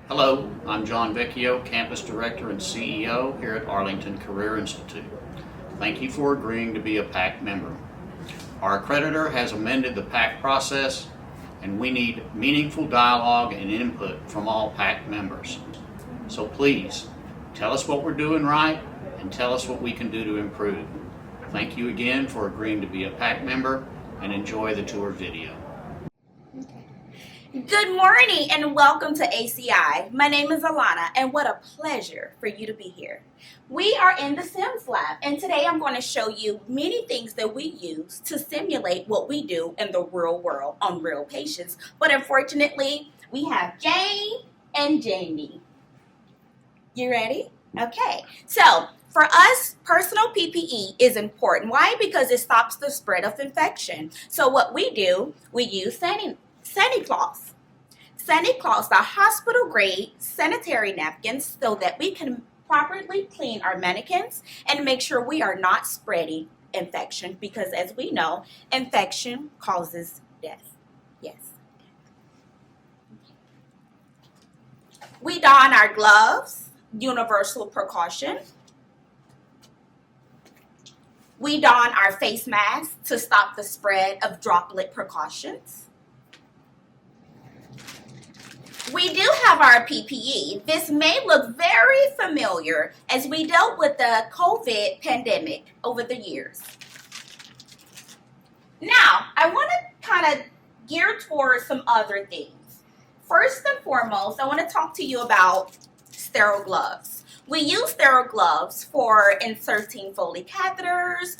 Hello, I'm John Vecchio, Campus Director and CEO here at Arlington Career Institute. Thank you for agreeing to be a PAC member. Our accreditor has amended the PAC process, and we need meaningful dialogue and input from all PAC members. So please, tell us what we're doing right and tell us what we can do to improve. Thank you again for agreeing to be a PAC member, and enjoy the tour video. Good morning and welcome to ACI. My name is Alana and what a pleasure for you to be here. We are in the Sims Lab and today I'm going to show you many things that we use to simulate what we do in the real world on real patients. But unfortunately, we have Jane and Jamie. You ready? Okay. So for us, personal PPE is important. Why? Because it stops the spread of infection. So what we do, we use Sani-Cloths. Sani-Cloths are hospital-grade sanitary napkins so that we can properly clean our mannequins and make sure we are not spreading infection because as we know, infection causes death. Yes. We don our gloves, universal precaution. We don our face masks to stop the spread of droplet precautions. We do have our PPE. This may look very familiar as we dealt with the COVID pandemic over the years. Now, I want to kind of gear towards some other things. First and foremost, I want to talk to you about sterile gloves. We use sterile gloves for inserting Foley catheters,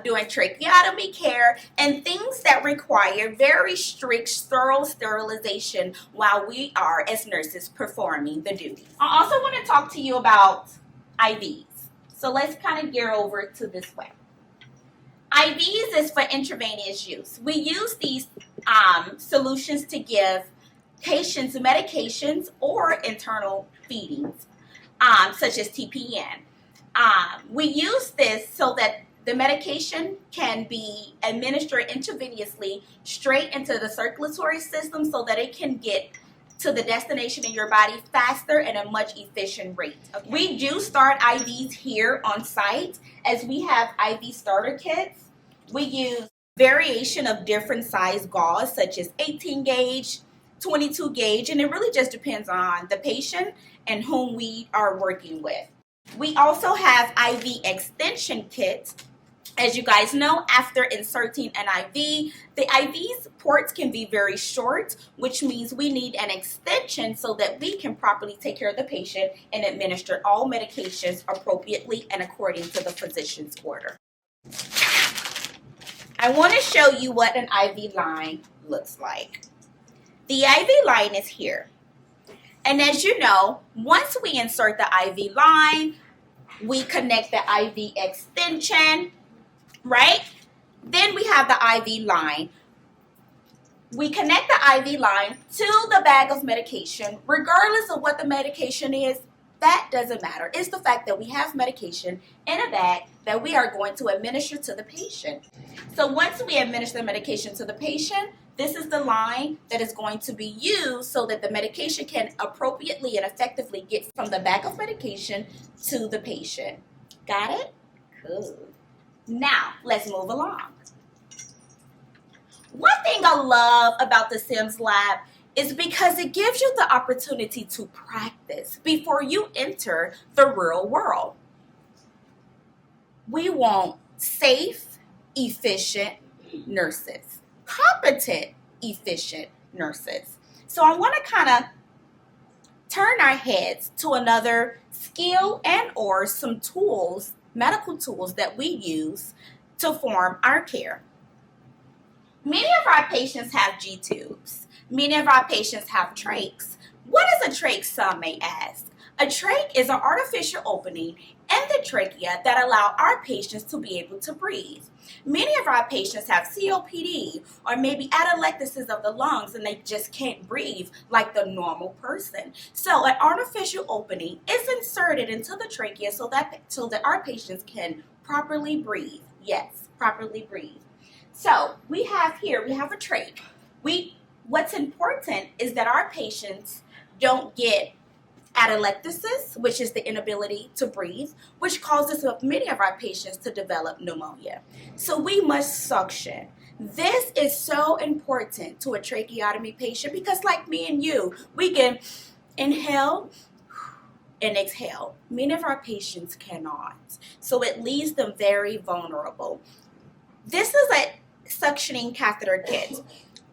doing tracheotomy care, and things that require very strict sterile sterilization while we are, as nurses, performing the duties. I also want to talk to you about IVs. So let's kind of gear over to this way. IVs is for intravenous use. We use these solutions to give patients medications or internal feedings. Such as TPN. We use this so that the medication can be administered intravenously straight into the circulatory system so that it can get to the destination in your body faster and a much efficient rate. Okay. We do start IVs here on site as we have IV starter kits. We use variation of different size gauze such as 18 gauge, 22 gauge, and it really just depends on the patient and whom we are working with. We also have IV extension kits. As you guys know, after inserting an IV, the IV's ports can be very short, which means we need an extension so that we can properly take care of the patient and administer all medications appropriately and according to the physician's order. I want to show you what an IV line looks like. The IV line is here. And as you know, once we insert the IV line, we connect the IV extension, right? Then we have the IV line. We connect the IV line to the bag of medication. Regardless of what the medication is, that doesn't matter. It's the fact that we have medication in a bag that we are going to administer to the patient. So once we administer the medication to the patient, this is the line that is going to be used so that the medication can appropriately and effectively get from the bag of medication to the patient. Got it? Cool. Now, let's move along. One thing I love about the Sims Lab is because it gives you the opportunity to practice before you enter the real world. We want safe, efficient nurses. Competent, efficient nurses. So I want to kind of turn our heads to another skill and or some tools, medical tools that we use to form our care. Many of our patients have G-tubes. Many of our patients have trachs. What is a trach, some may ask? A trach is an artificial opening in the trachea that allow our patients to be able to breathe. Many of our patients have COPD or maybe atelectasis of the lungs and they just can't breathe like the normal person. So an artificial opening is inserted into the trachea so that our patients can properly breathe. Yes, properly breathe. So we have a trach. What's important is that our patients don't get atelectasis, which is the inability to breathe, which causes many of our patients to develop pneumonia. So we must suction. This is so important to a tracheotomy patient because, like me and you, we can inhale and exhale. Many of our patients cannot. So it leaves them very vulnerable. This is a suctioning catheter kit.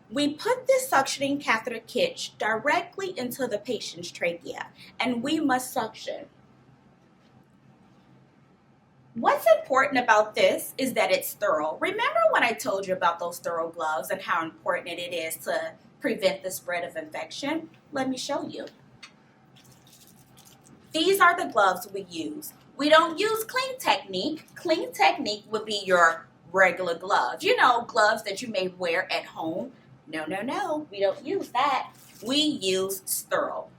We put this suctioning catheter kit directly into the patient's trachea, and we must suction. What's important about this is that it's sterile. Remember when I told you about those sterile gloves and how important it is to prevent the spread of infection? Let me show you. These are the gloves we use. We don't use Clean Technique. Clean Technique would be your regular gloves. You know, gloves that you may wear at home. No, we don't use that. We use sterile.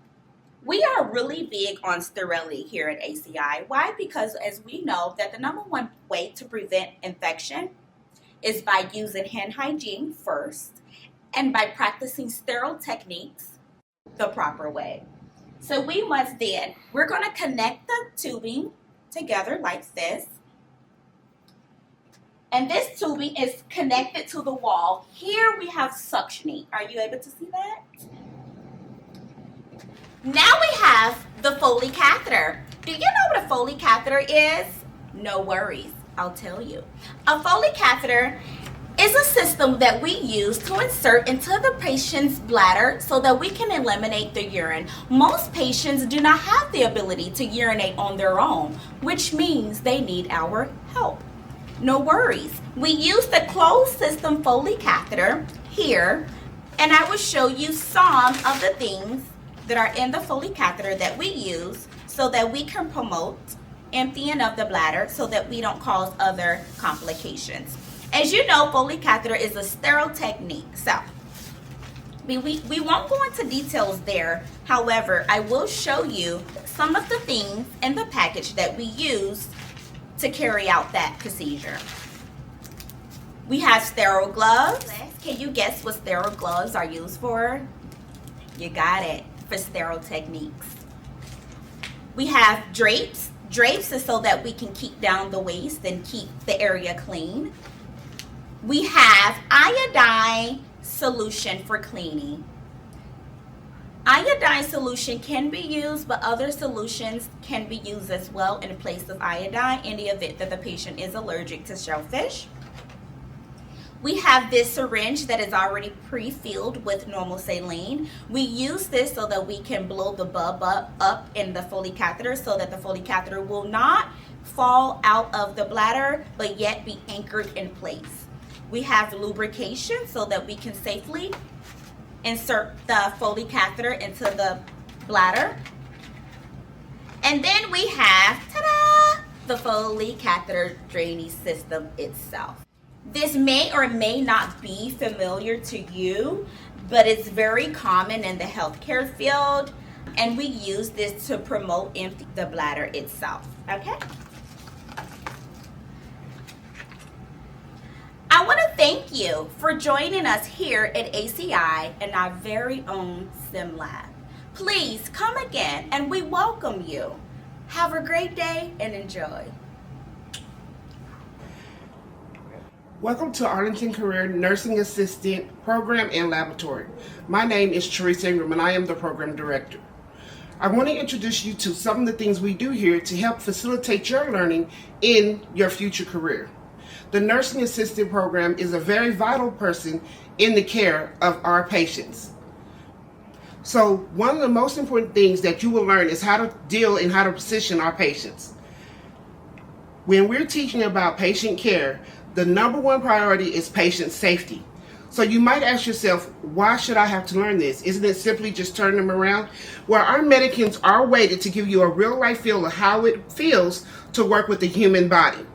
We are really big on sterility here at ACI. Why? Because as we know that the number one way to prevent infection is by using hand hygiene first and by practicing sterile techniques the proper way. So we're going to connect the tubing together like this. And this tubing is connected to the wall. Here we have suctioning. Are you able to see that? Now we have the Foley catheter. Do you know what a Foley catheter is? No worries, I'll tell you. A Foley catheter is a system that we use to insert into the patient's bladder so that we can eliminate the urine. Most patients do not have the ability to urinate on their own, which means they need our help. No worries. We use the closed system Foley catheter here, and I will show you some of the things that are in the Foley catheter that we use so that we can promote emptying of the bladder so that we don't cause other complications. As you know, Foley catheter is a sterile technique, so we won't go into details there. However, I will show you some of the things in the package that we use to carry out that procedure. We have sterile gloves. Can you guess what sterile gloves are used for? You got it, for sterile techniques. We have drapes. Drapes is so that we can keep down the waste and keep the area clean. We have iodine solution for cleaning. Iodine solution can be used, but other solutions can be used as well in place of iodine in the event that the patient is allergic to shellfish. We have this syringe that is already pre-filled with normal saline. We use this so that we can blow the bulb up in the Foley catheter so that the Foley catheter will not fall out of the bladder, but yet be anchored in place. We have lubrication so that we can safely insert the Foley catheter into the bladder. And then we have, ta-da, the Foley catheter drainage system itself. This may or may not be familiar to you, but it's very common in the healthcare field, and we use this to promote emptying the bladder itself, okay? I want to thank you for joining us here at ACI and our very own Sim Lab. Please come again and we welcome you. Have a great day and enjoy. Welcome to Arlington Career Nursing Assistant Program and Laboratory. My name is Teresa Ingram and I am the Program Director. I want to introduce you to some of the things we do here to help facilitate your learning in your future career. The Nursing Assistant Program is a very vital person in the care of our patients. So one of the most important things that you will learn is how to deal and how to position our patients. When we're teaching about patient care, the number one priority is patient safety. So you might ask yourself, why should I have to learn this? Isn't it simply just turn them around? Well, our medicines are weighted to give you a real life feel of how it feels to work with the human body.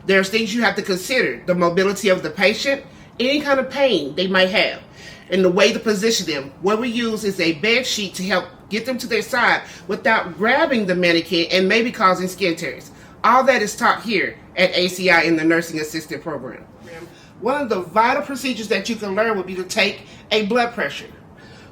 There's things you have to consider: the mobility of the patient, any kind of pain they might have, and the way to position them. What we use is a bed sheet to help get them to their side without grabbing the mannequin and maybe causing skin tears. All that is taught here at ACI in the Nursing Assistant Program. One of the vital procedures that you can learn would be to take a blood pressure.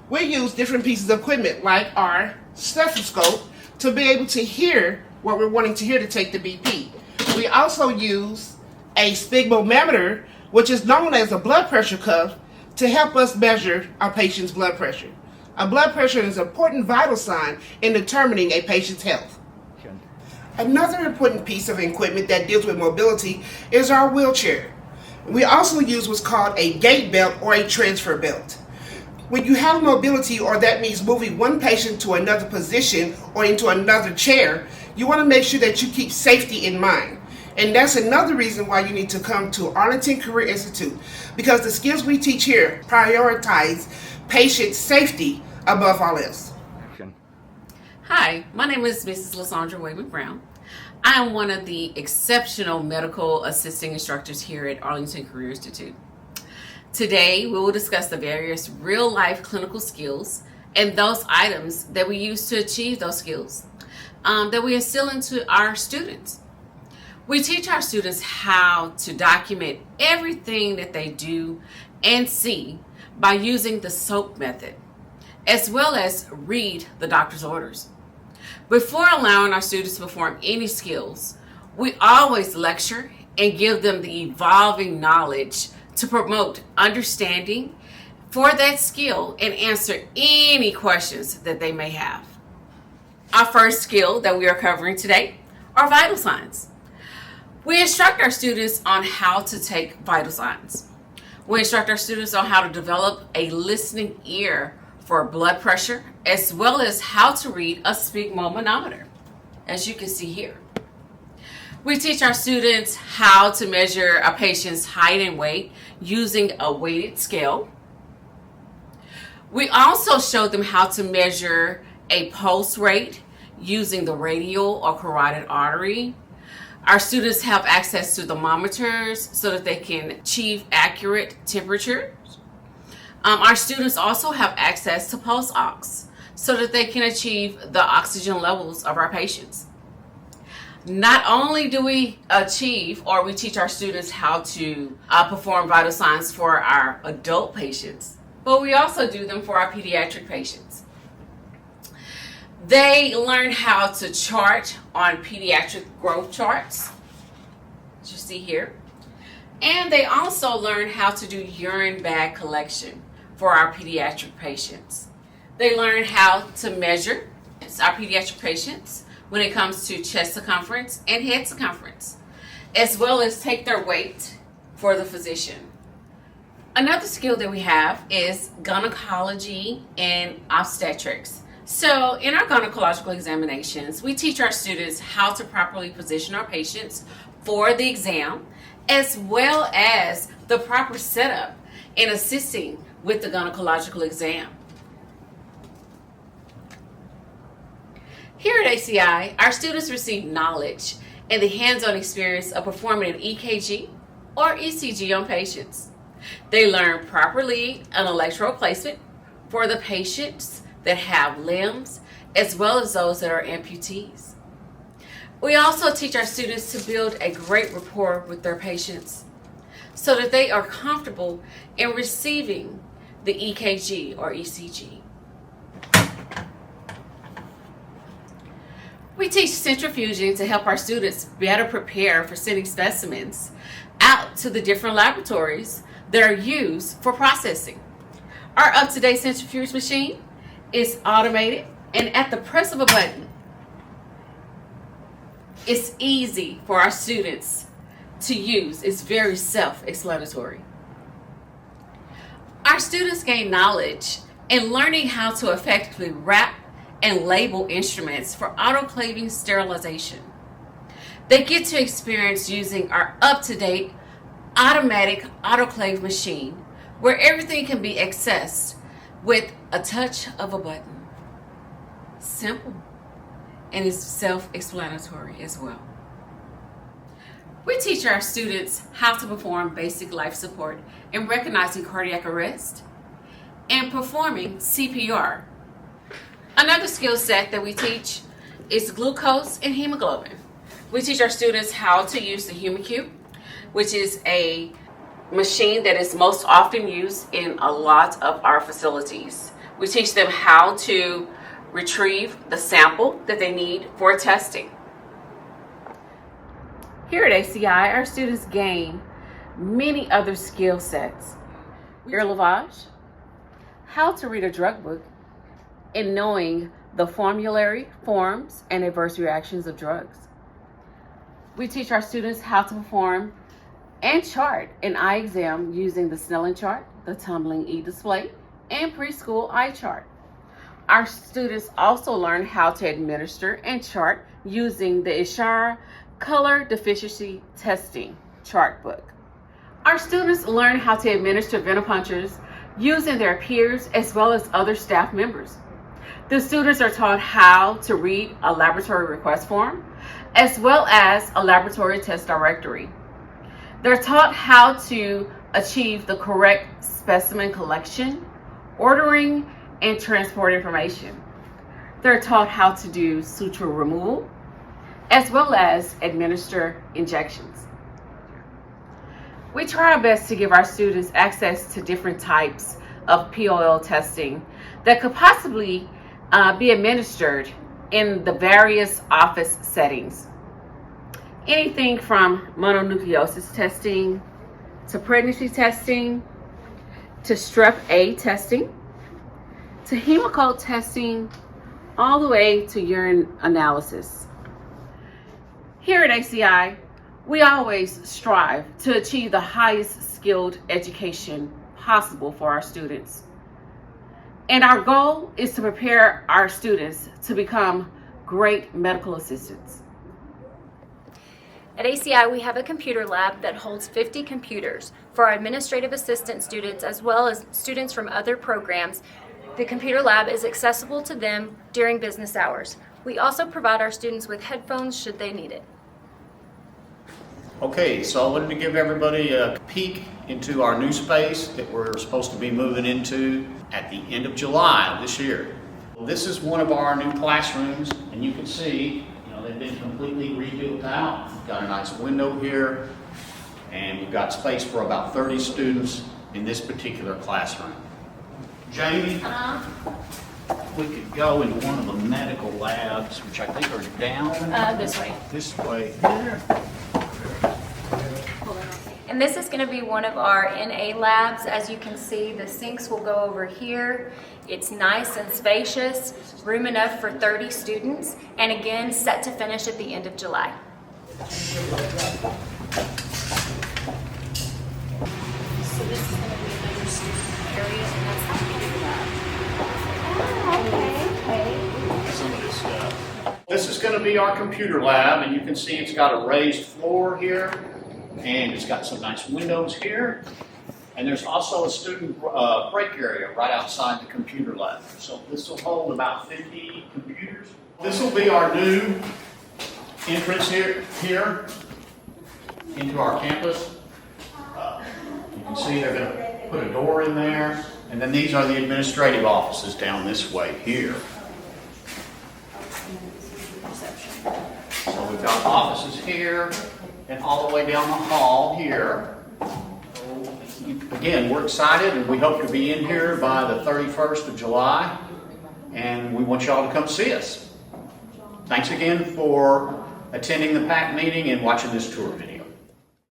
We use different pieces of equipment like our stethoscope to be able to hear what we're wanting to hear to take the BP. We also use a sphygmomanometer, which is known as a blood pressure cuff, to help us measure our patient's blood pressure. A blood pressure is an important vital sign in determining a patient's health. Another important piece of equipment that deals with mobility is our wheelchair. We also use what's called a gait belt or a transfer belt. When you have mobility, or that means moving one patient to another position or into another chair, you want to make sure that you keep safety in mind. And that's another reason why you need to come to Arlington Career Institute, because the skills we teach here prioritize patient safety above all else. Hi, my name is Mrs. Lysandra Wayman Brown. I am one of the exceptional medical assisting instructors here at Arlington Career Institute. Today, we will discuss the various real-life clinical skills and those items that we use to achieve those skills that we instill into our students. We teach our students how to document everything that they do and see by using the SOAP method, as well as read the doctor's orders. Before allowing our students to perform any skills, we always lecture and give them the evolving knowledge to promote understanding for that skill and answer any questions that they may have. Our first skill that we are covering today are vital signs. We instruct our students on how to take vital signs. We instruct our students on how to develop a listening ear for blood pressure, as well as how to read a sphygmomanometer, as you can see here. We teach our students how to measure a patient's height and weight using a weighted scale. We also show them how to measure a pulse rate using the radial or carotid artery. Our students have access to thermometers so that they can achieve accurate temperature. Our students also have access to pulse ox so that they can achieve the oxygen levels of our patients. Not only do we achieve, or we teach our students how to perform vital signs for our adult patients, but we also do them for our pediatric patients. They learn how to chart on pediatric growth charts, as you see here. And they also learn how to do urine bag collection for our pediatric patients. They learn how to measure our pediatric patients when it comes to chest circumference and head circumference, as well as take their weight for the physician. Another skill that we have is gynecology and obstetrics. So in our gynecological examinations, we teach our students how to properly position our patients for the exam, as well as the proper setup in assisting with the gynecological exam. Here at ACI, our students receive knowledge and the hands-on experience of performing an EKG or ECG on patients. They learn properly an electrode placement for the patients that have limbs, as well as those that are amputees. We also teach our students to build a great rapport with their patients so that they are comfortable in receiving the EKG or ECG. We teach centrifuging to help our students better prepare for sending specimens out to the different laboratories that are used for processing. Our up-to-date centrifuge machine is automated, and at the press of a button, it's easy for our students to use. It's very self-explanatory. Our students gain knowledge in learning how to effectively wrap and label instruments for autoclaving sterilization. They get to experience using our up-to-date automatic autoclave machine, where everything can be accessed with a touch of a button. Simple, and it's self-explanatory as well. We teach our students how to perform basic life support in recognizing cardiac arrest and performing CPR. Another skill set that we teach is glucose and hemoglobin. We teach our students how to use the HumiQ, which is a machine that is most often used in a lot of our facilities We teach them how to retrieve the sample that they need for testing. Here at ACI, our students gain many other skill sets. Ear lavage, how to read a drug book, and knowing the formulary, forms, and adverse reactions of drugs. We teach our students how to perform and chart an eye exam using the Snellen chart, the tumbling e-display, and preschool eye chart. Our students also learn how to administer and chart using the Ishara Color Deficiency Testing chart book. Our students learn how to administer venipunctures using their peers as well as other staff members. The students are taught how to read a laboratory request form as well as a laboratory test directory. They're taught how to achieve the correct specimen collection, ordering, and transport information. They're taught how to do suture removal as well as administer injections. We try our best to give our students access to different types of POL testing that could possibly be administered in the various office settings. Anything from mononucleosis testing to pregnancy testing to strep A testing to hemocoat testing all the way to urine analysis. Here at ACI, we always strive to achieve the highest skilled education possible for our students. And our goal is to prepare our students to become great medical assistants. At ACI, we have a computer lab that holds 50 computers for our administrative assistant students as well as students from other programs. The computer lab is accessible to them during business hours. We also provide our students with headphones should they need it. Okay, so I wanted to give everybody a peek into our new space that we're supposed to be moving into at the end of July of this year. This is one of our new classrooms, and you can see, they've been completely rebuilt out. We've got a nice window here, and we've got space for about 30 students in this particular classroom. Jamie, we could go into one of the medical labs, which I think are down This way. this way here. And this is going to be one of our NA labs. As you can see, the sinks will go over here. It's nice and spacious, room enough for 30 students, and again, set to finish at the end of July. So this is going to be another student area, and that's the computer lab. Some of this stuff. This is going to be our computer lab, and you can see it's got a raised floor here, and it's got some nice windows here. And there's also a student break area right outside the computer lab. So this will hold about 50 computers. This will be our new entrance here into our campus. You can see they're going to put a door in there. And then these are the administrative offices down this way here. So we've got offices here and all the way down the hall here. Again, we're excited and we hope to be in here by the 31st of July, and we want y'all to come see us. Thanks again for attending the PAC meeting and watching this tour video.